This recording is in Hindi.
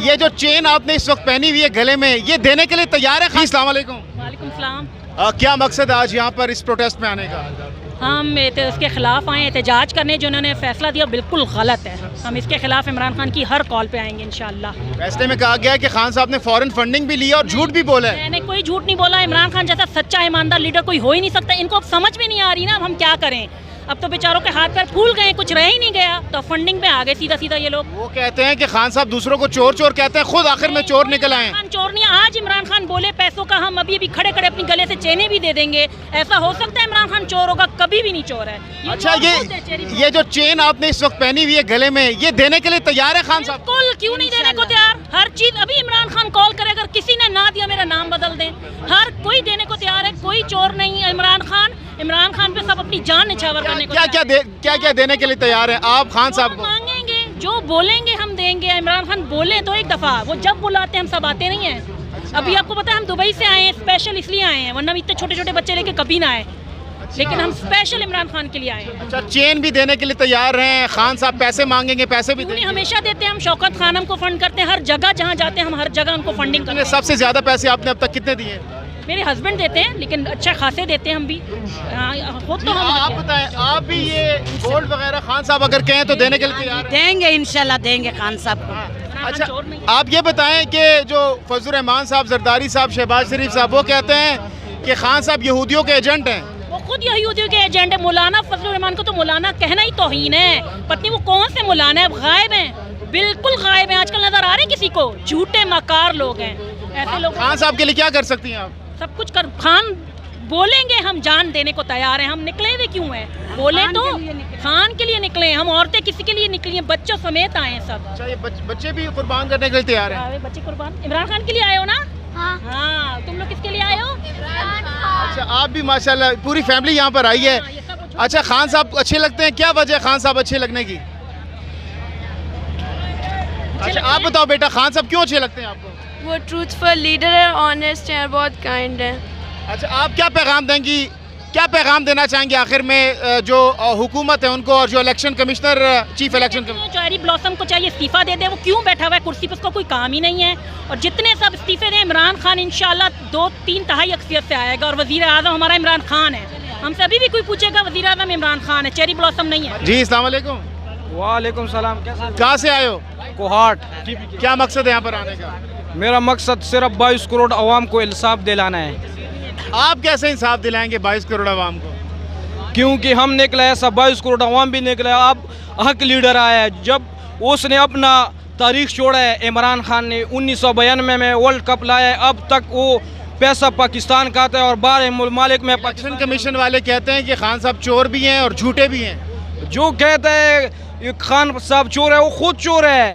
ये जो चेन आपने इस वक्त पहनी हुई है गले में, ये देने के लिए तैयार है? अस्सलाम वालेकुम। वालेकुम सलाम। क्या मकसद है आज यहाँ पर इस प्रोटेस्ट में आने का? हम इसके खिलाफ आए, एहतजाज करने। जो उन्होंने फैसला दिया बिल्कुल गलत है। हम इसके खिलाफ इमरान खान की हर कॉल पे आएंगे इंशाल्लाह। फैसले में कहा गया है कि खान साहब ने फॉरेन फंडिंग भी ली और झूठ भी बोला है। मैंने कोई झूठ नहीं बोला। इमरान खान जैसा सच्चा ईमानदार लीडर कोई हो ही नहीं सकता। इनको अब समझ भी नहीं आ रही ना, अब हम क्या करें। अब तो बेचारों के हाथ पैर फूल गए, कुछ रह ही नहीं गया, तो फंडिंग पे आ गए सीधा सीधा ये लोग। वो कहते हैं कि खान साहब दूसरों को चोर चोर कहते हैं, खुद आखिर में चोर निकल आए। खान चोर नहीं। आज इमरान खान बोले पैसों का हम अभी खड़े खड़े अपनी गले से चेने भी दे देंगे। ऐसा हो सकता है इमरान खान चोर होगा? कभी भी नहीं चोर है। अच्छा, ये जो चेन आपने इस वक्त पहनी हुई है गले में, ये देने के लिए तैयार है खान साहब? बिल्कुल, क्यों नहीं देने को तैयार। हर चीज अभी इमरान खान कॉल करे, अगर किसी ने ना दिया मेरा नाम बदल दें। हर कोई देने को तैयार है, कोई चोर नहीं है। इमरान खान पे सब अपनी जान निछावर करने को क्या देने के लिए तैयार है आप खान साहब को? मांगेंगे, जो बोलेंगे हम देंगे। इमरान खान बोले तो एक दफा, वो जब बुलाते हैं हम सब आते नहीं है। अभी आपको पता है हम दुबई से आए हैं, स्पेशल इसलिए आए हैं, वरना इतने छोटे छोटे बच्चे लेके कभी ना आए। लेकिन हम स्पेशल इमरान खान के लिए आए हैं। अच्छा, चेन भी देने के लिए तैयार हैं खान साहब? पैसे मांगेंगे, पैसे भी देंगे? हमेशा देते हैं। हम शौकत खानम को फंड करते हैं, हर जगह जहाँ जाते हैं हम हर जगह उनको फंडिंग करते हैं। सबसे ज्यादा पैसे आपने अब तक कितने दिए? मेरे हस्बैंड देते हैं, लेकिन अच्छा खासे देते हैं हम भी। खुद तो आप बताएं, आप भी ये गोल्ड वगैरह खान साहब अगर कहें तो देने के लिए तैयार हैं? देंगे, इंशाल्लाह देंगे खान साहब को। अच्छा, आप ये बताएं कि जो फजल रहमान साहब, जरदारी साहब, शहबाज शरीफ साहब, वो कहते हैं कि खान साहब यहूदियों के एजेंट हैं। वो खुद यहूदियों के एजेंट है। मौलाना फजल रहमान को तो मौलाना कहना ही तौहीन है। पत्नी वो कौन से मौलाना है? अब गायब हैं, बिल्कुल गायब हैं। आजकल नजर आ रहे हैं किसी को? झूठे मकार लोग हैं ऐसे लोग। खान साहब के लिए क्या कर सकती हैं आप? सब कुछ कर। खान बोलेंगे हम जान देने को तैयार हैं। हम निकले हुए क्यों हैं? बोले तो खान के लिए निकले। हम औरतें किसी के लिए निकली हैं, बच्चों समेत आए हैं सब। अच्छा, ये बच्चे भी कुर्बान करने के लिए तैयार हैं? बच्चे कुर्बान इमरान खान के लिए आए हो ना? हाँ, तुम लोग किसके लिए आए हो? अच्छा, आप भी माशाल्लाह पूरी फैमिली यहाँ पर आई है। अच्छा, खान साहब अच्छे लगते हैं? क्या वजह है खान साहब अच्छे लगने की? अच्छा, आप बताओ बेटा, खान साहब क्यों अच्छे लगते हैं आपको? वो ट्रूथफुल लीडर है, ऑनेस्ट है, बहुत काइंड है। अच्छा, आप क्या पैगाम देंगी, क्या पैगाम देना चाहेंगे आखिर में जो हुकूमत है उनको, और जो election commissioner, chief election commissioner cherry blossom को चाहिए इस्तीफा दे दे। वो क्यों बैठा हुआ है कुर्सी पर? उसका कोई काम ही नहीं है। और जितने सब इस्तीफे दें, इमरान खान इंशाल्लाह 2-3 तिहाई अक्सरियत से आएगा। और वजीर आज़म हमारा इमरान खान है। हमसे अभी भी कोई पूछेगा, वजीर आज़म इमरान खान है, चेरी ब्लॉसम नहीं है। जी, अस्सलाम वालेकुम। वालेकुम सलाम। कहाँ से आए हो? कोहाट। क्या मकसद है यहाँ पर आने का? मेरा मकसद सिर्फ 22 करोड़ अवाम को इंसाफ दिलाना है। आप कैसे इंसाफ दिलाएंगे 22 करोड़ अवाम को? क्योंकि हम निकले हैं, सब 22 करोड़ अवाम भी निकले। अब हक लीडर आया है। जब उसने अपना तारीख छोड़ा है, इमरान खान ने 1992 में वर्ल्ड कप लाया है, अब तक वो पैसा पाकिस्तान का आता है और 12 ममालिक में। इलेक्शन कमीशन वाले कहते हैं कि खान साहब चोर भी हैं और झूठे भी हैं। जो कहता है खान साहब चोर है, वो खुद चोर है।